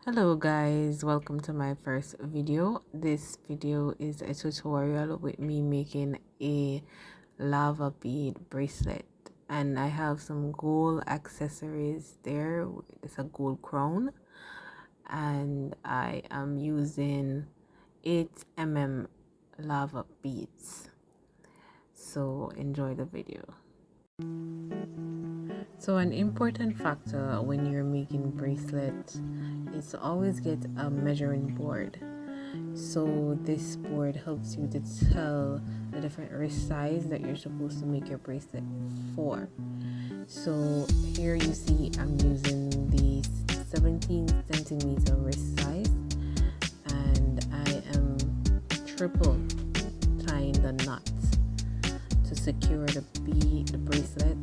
Hello guys, welcome to my first video. This video is a tutorial with me making a lava bead bracelet, and I have some gold accessories there. It's a gold crown, and I am using 8 mm lava beads. So enjoy the video. So an important factor when you're making bracelets is to always get a measuring board. So this board helps you to tell the different wrist size that you're supposed to make your bracelet for. So here you see I'm using the 17 centimeter wrist size, and I am triple tying the knot to secure the bracelet